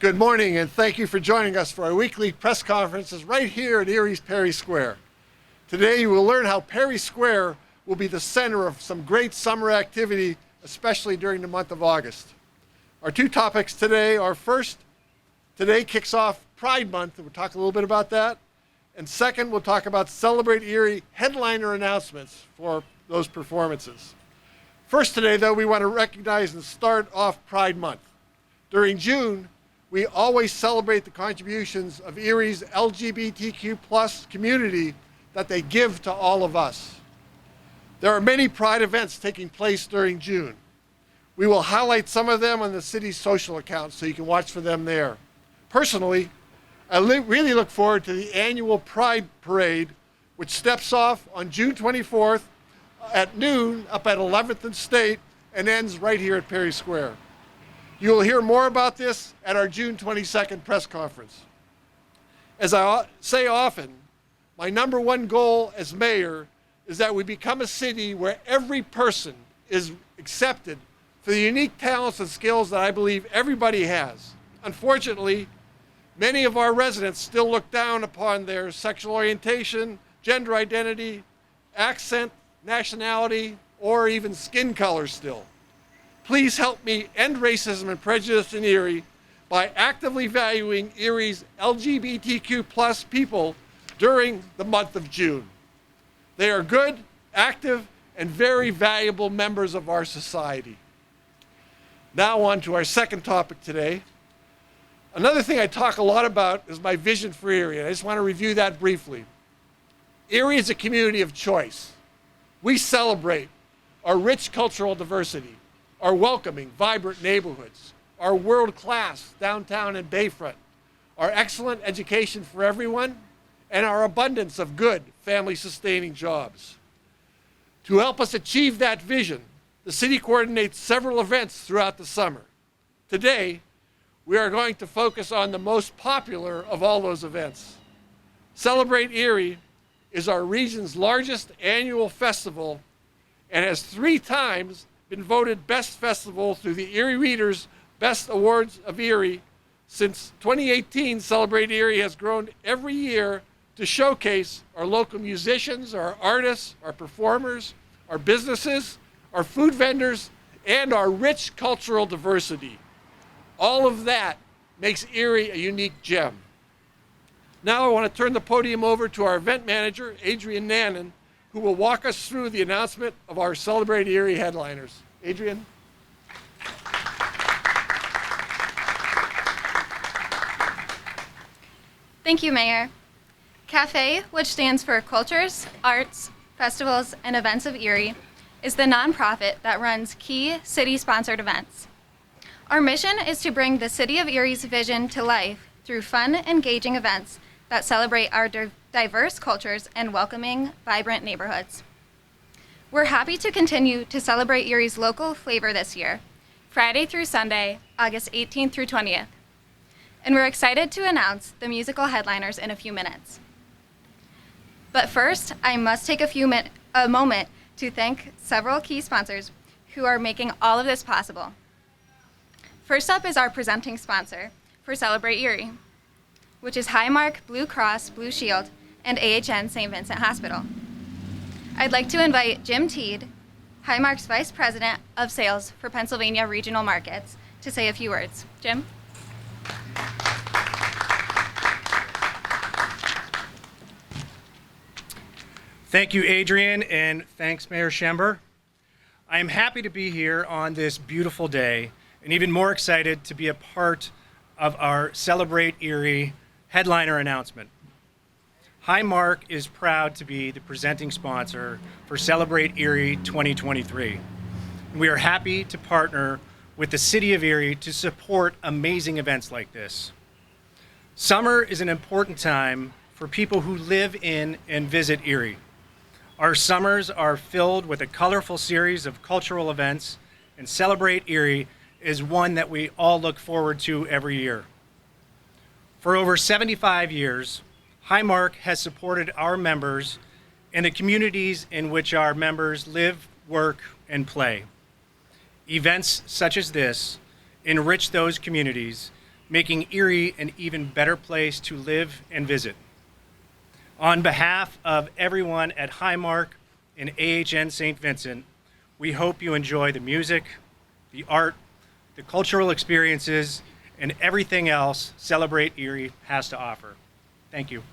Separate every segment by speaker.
Speaker 1: Good morning, and thank you for joining us for our weekly press conferences right here at Erie's Perry Square. Today you will learn how Perry Square will be the center of some great summer activity, especially during the month of August. Our two topics today are first, today kicks off Pride Month, and we'll talk a little bit about that. And second, we'll talk about Celebrate Erie headliner announcements for those performances. First today, though, we want to recognize and start off Pride Month. During June, we always celebrate the contributions of Erie's LGBTQ+ community that they give to all of us. There are many Pride events taking place during June. We will highlight some of them on the city's social accounts so you can watch for them there. Personally, I really look forward to the annual Pride Parade, which steps off on June 24th at noon up at 11th and State and ends right here at Perry Square. You will hear more about this at our June 22nd press conference. As I say often, my number one goal as mayor is that we become a city where every person is accepted for the unique talents and skills that I believe everybody has. Unfortunately, many of our residents still look down upon their sexual orientation, gender identity, accent, nationality, or even skin color still. Please help me end racism and prejudice in Erie by actively valuing Erie's LGBTQ+ people during the month of June. They are good, active, and very valuable members of our society. Now on to our second topic today. Another thing I talk a lot about is my vision for Erie, and I just want to review that briefly. Erie is a community of choice. We celebrate our rich cultural diversity, our welcoming, vibrant neighborhoods, our world-class downtown and bayfront, our excellent education for everyone, and our abundance of good, family-sustaining jobs. To help us achieve that vision, the city coordinates several events throughout the summer. Today, we are going to focus on the most popular of all those events. Celebrate Erie is our region's largest annual festival and has 3 times been voted Best Festival through the Erie Reader's Best Awards of Erie. Since 2018, Celebrate Erie has grown every year to showcase our local musicians, our artists, our performers, our businesses, our food vendors, and our rich cultural diversity. All of that makes Erie a unique gem. Now I want to turn the podium over to our event manager, Adrian Nannon, who will walk us through the announcement of our Celebrate Erie headliners. Adrian?
Speaker 2: Thank you, Mayor. CAFE, which stands for Cultures, Arts, Festivals, and Events of Erie, is the nonprofit that runs key city-sponsored events. Our mission is to bring the City of Erie's vision to life through fun, engaging events that celebrate our diverse cultures and welcoming, vibrant neighborhoods. We're happy to continue to celebrate Erie's local flavor this year, Friday through Sunday, August 18th through 20th. And we're excited to announce the musical headliners in a few minutes. But first, I must take a moment to thank several key sponsors who are making all of this possible. First up is our presenting sponsor for Celebrate Erie, which is Highmark Blue Cross Blue Shield and AHN St. Vincent Hospital. I'd like to invite Jim Teed, Highmark's Vice President of Sales for Pennsylvania Regional Markets, to say a few words. Jim?
Speaker 3: Thank you, Adrian, and thanks, Mayor Schember. I am happy to be here on this beautiful day and even more excited to be a part of our Celebrate Erie headliner announcement. Highmark is proud to be the presenting sponsor for Celebrate Erie 2023. We are happy to partner with the City of Erie to support amazing events like this. Summer is an important time for people who live in and visit Erie. Our summers are filled with a colorful series of cultural events, and Celebrate Erie is one that we all look forward to every year. For over 75 years, Highmark has supported our members and the communities in which our members live, work, and play. Events such as this enrich those communities making Erie an even better place to live and visit. On behalf of everyone at Highmark and AHN St. Vincent, we hope you enjoy the music, the art, the cultural experiences, and everything else Celebrate Erie has to offer. Thank you.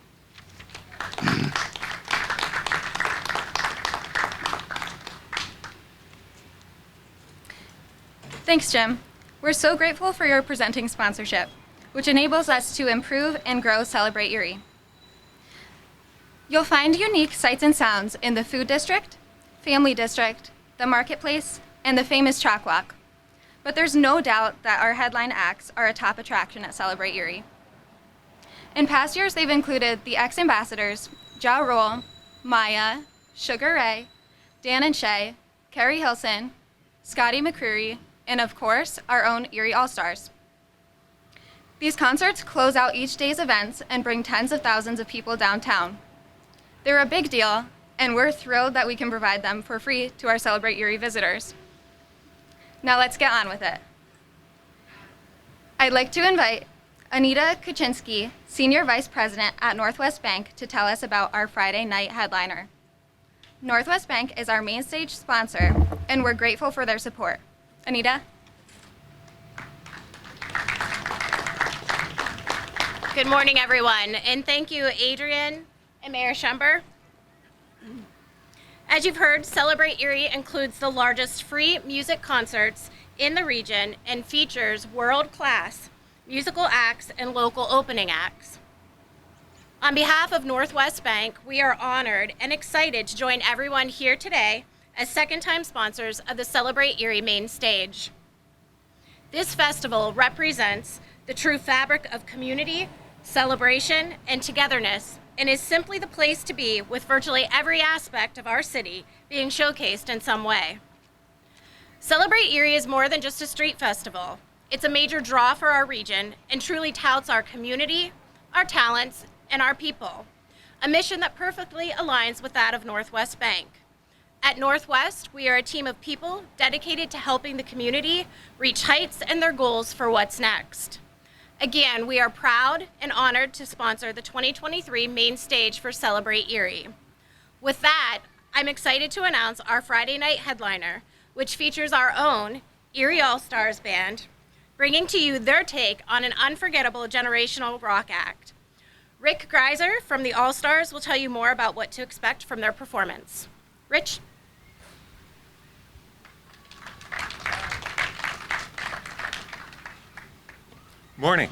Speaker 2: Thanks, Jim. We're so grateful for your presenting sponsorship, which enables us to improve and grow Celebrate Erie. You'll find unique sights and sounds in the Food District, Family District, the Marketplace, and the famous Chalk Walk. But there's no doubt that our headline acts are a top attraction at Celebrate Erie. In past years, they've included the ex-ambassadors, Ja Rule, Maya, Sugar Ray, Dan and Shay, Carrie Hilson, Scotty McCreary, and of course, our own Erie All-Stars. These concerts close out each day's events and bring tens of thousands of people downtown. They're a big deal, and we're thrilled that we can provide them for free to our Celebrate Erie visitors. Now let's get on with it. I'd like to invite Anita Kuczynski, Senior Vice President at Northwest Bank, to tell us about our Friday night headliner. Northwest Bank is our main stage sponsor, and we're grateful for their support. Anita?
Speaker 4: Good morning, everyone, and thank you, Adrian and Mayor Schember. As you've heard, Celebrate Erie includes the largest free music concerts in the region and features world-class musical acts and local opening acts. On behalf of Northwest Bank, we are honored and excited to join everyone here today as second-time sponsors of the Celebrate Erie main stage. This festival represents the true fabric of community, celebration, and togetherness, and is simply the place to be, with virtually every aspect of our city being showcased in some way. Celebrate Erie is more than just a street festival. It's a major draw for our region and truly touts our community, our talents, and our people, a mission that perfectly aligns with that of Northwest Bank. At Northwest, we are a team of people dedicated to helping the community reach heights and their goals for what's next. Again, we are proud and honored to sponsor the 2023 main stage for Celebrate Erie. With that, I'm excited to announce our Friday night headliner, which features our own Erie All-Stars band, bringing to you their take on an unforgettable generational rock act. Rick Greiser from the All-Stars will tell you more about what to expect from their performance. Rich?
Speaker 5: Morning.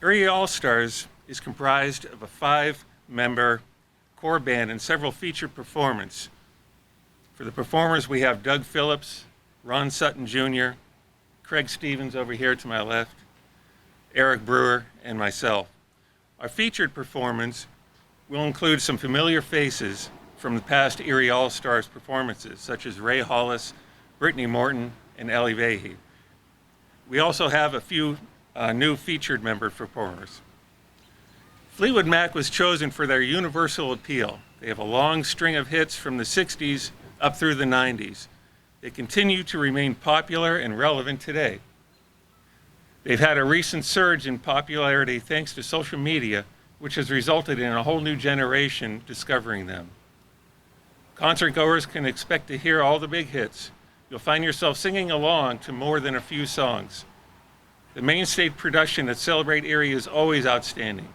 Speaker 5: Erie All-Stars is comprised of a 5-member core band and several featured performers. For the performers, we have Doug Phillips, Ron Sutton Jr., Craig Stevens over here to my left, Eric Brewer, and myself. Our featured performance will include some familiar faces from the past Erie All-Stars performances, such as Ray Hollis, Brittany Morton, and Ellie Vahey. We also have a few new featured member performers. Fleetwood Mac was chosen for their universal appeal. They have a long string of hits from the 60s up through the 90s. They continue to remain popular and relevant today. They've had a recent surge in popularity thanks to social media, which has resulted in a whole new generation discovering them. Concert goers can expect to hear all the big hits. You'll find yourself singing along to more than a few songs. The main stage production at Celebrate Erie is always outstanding.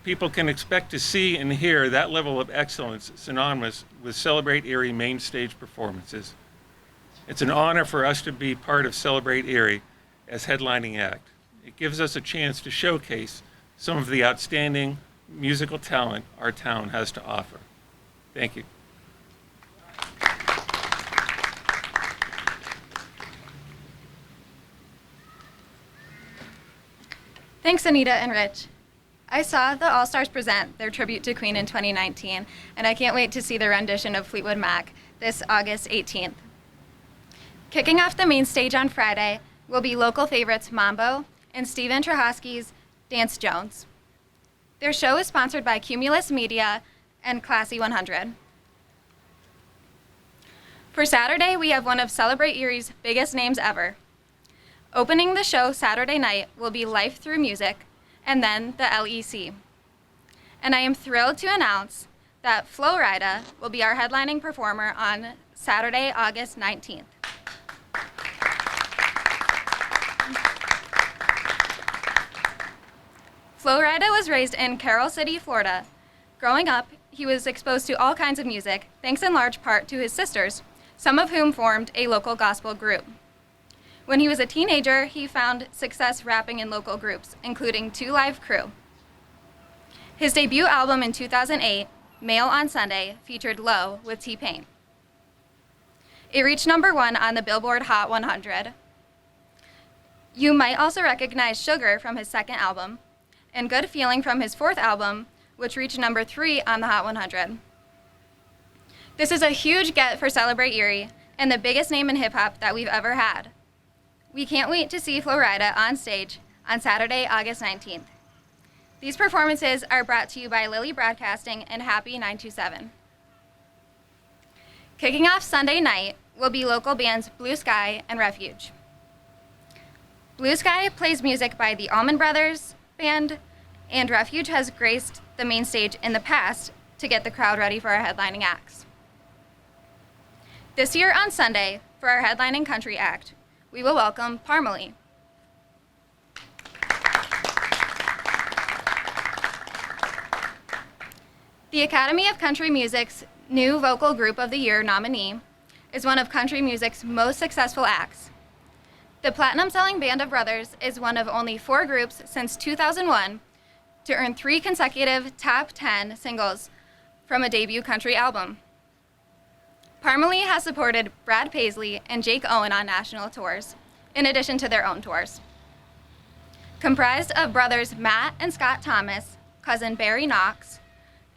Speaker 5: People can expect to see and hear that level of excellence synonymous with Celebrate Erie main stage performances. It's an honor for us to be part of Celebrate Erie as headlining act. It gives us a chance to showcase some of the outstanding musical talent our town has to offer. Thank you.
Speaker 2: Thanks, Anita and Rich. I saw the All-Stars present their tribute to Queen in 2019, and I can't wait to see their rendition of Fleetwood Mac this August 18th. Kicking off the main stage on Friday will be local favorites Mambo and Stephen Trahosky's Dance Jones. Their show is sponsored by Cumulus Media and Classy 100. For Saturday, we have one of Celebrate Erie's biggest names ever. Opening the show Saturday night will be Life Through Music and then the LEC. And I am thrilled to announce that Flo Rida will be our headlining performer on Saturday, August 19th. Flo Rida was raised in Carroll City, Florida. Growing up, he was exposed to all kinds of music, thanks in large part to his sisters, some of whom formed a local gospel group. When he was a teenager, he found success rapping in local groups, including 2 Live Crew. His debut album in 2008, Mail on Sunday, featured Low with T-Pain. It reached #1 on the Billboard Hot 100. You might also recognize Sugar from his second album, and Good Feeling from his 4th album, which reached #3 on the Hot 100. This is a huge get for Celebrate Erie and the biggest name in hip-hop that we've ever had. We can't wait to see Flo Rida on stage on Saturday, August 19th. These performances are brought to you by Lilly Broadcasting and Happy 927. Kicking off Sunday night will be local bands Blue Sky and Refuge. Blue Sky plays music by the Allman Brothers Band, and Refuge has graced the main stage in the past to get the crowd ready for our headlining acts. This year on Sunday, for our headlining country act, we will welcome Parmalee. The Academy of Country Music's new Vocal Group of the Year nominee is one of country music's most successful acts. The platinum-selling Band of Brothers is one of only 4 groups since 2001 to earn 3 consecutive top 10 singles from a debut country album. Parmalee has supported Brad Paisley and Jake Owen on national tours, in addition to their own tours. Comprised of brothers Matt and Scott Thomas, cousin Barry Knox,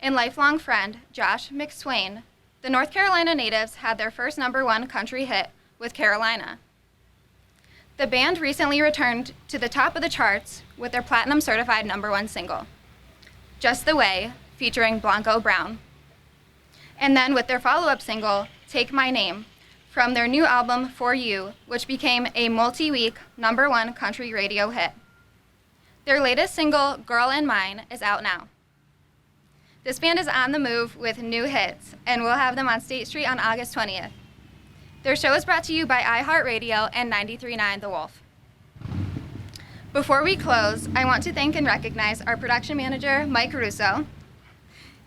Speaker 2: and lifelong friend Josh McSwain, the North Carolina natives had their first #1 country hit with Carolina. The band recently returned to the top of the charts with their platinum-certified #1 single, Just the Way, featuring Blanco Brown. And then with their follow-up single, Take My Name, from their new album, For You, which became a multi-week #1 country radio hit. Their latest single, Girl in Mine, is out now. This band is on the move with new hits, and we'll have them on State Street on August 20th. Their show is brought to you by iHeartRadio and 93.9 The Wolf. Before we close, I want to thank and recognize our production manager, Mike Russo,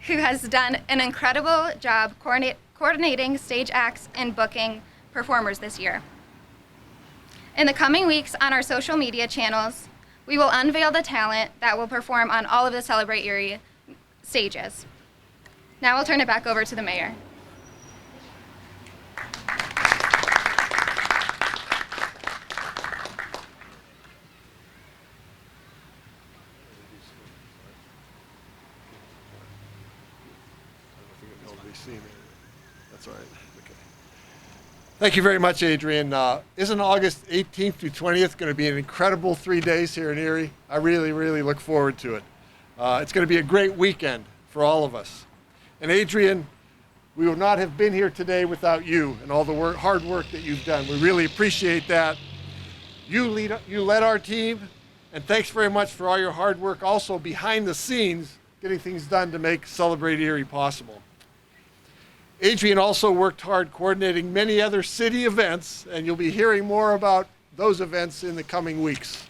Speaker 2: who has done an incredible job coordinating stage acts and booking performers this year. In the coming weeks on our social media channels, we will unveil the talent that will perform on all of the Celebrate Erie stages. Now I'll turn it back over to the mayor.
Speaker 1: That's all right. Okay. Thank you very much, Adrian. Isn't August 18th through 20th going to be an incredible 3 days here in Erie? I really, really look forward to it. It's going to be a great weekend for all of us. And Adrian, we would not have been here today without you and all the hard work that you've done. We really appreciate that. You led our team, and thanks very much for all your hard work also behind the scenes, getting things done to make Celebrate Erie possible. Adrian also worked hard coordinating many other city events, and you'll be hearing more about those events in the coming weeks.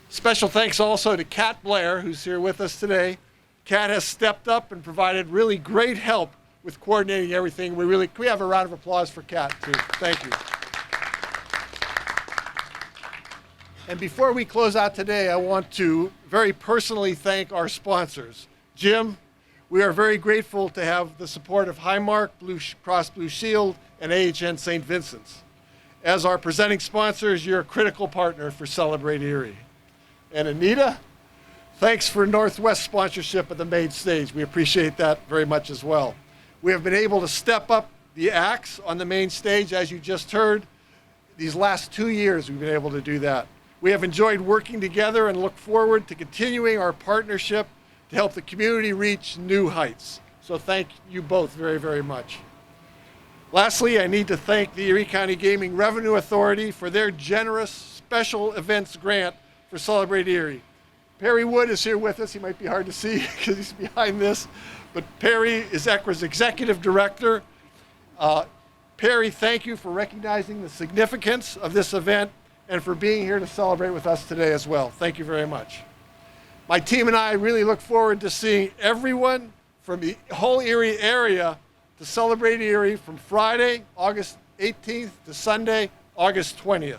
Speaker 1: Special thanks also to Kat Blair, who's here with us today. Kat has stepped up and provided really great help with coordinating everything. Can we have a round of applause for Kat, too? Thank you. And before we close out today, I want to very personally thank our sponsors. Jim, we are very grateful to have the support of Highmark, Blue Cross Blue Shield, and AHN St. Vincent's. As our presenting sponsors, you're a critical partner for Celebrate Erie. And Anita, thanks for Northwest sponsorship of the main stage. We appreciate that very much as well. We have been able to step up the acts on the main stage, as you just heard. These last 2 years, we've been able to do that. We have enjoyed working together and look forward to continuing our partnership to help the community reach new heights. So thank you both very, very much. Lastly, I need to thank the Erie County Gaming Revenue Authority for their generous special events grant for Celebrate Erie. Perry Wood is here with us. He might be hard to see because he's behind this, but Perry is ECRA's Executive Director. Perry, thank you for recognizing the significance of this event and for being here to celebrate with us today as well. Thank you very much. My team and I really look forward to seeing everyone from the whole Erie area to Celebrate Erie from Friday, August 18th to Sunday, August 20th.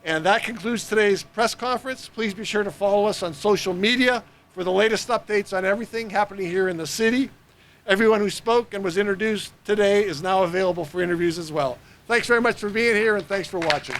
Speaker 1: And that concludes today's press conference. Please be sure to follow us on social media for the latest updates on everything happening here in the city. Everyone who spoke and was introduced today is now available for interviews as well. Thanks very much for being here, and thanks for watching.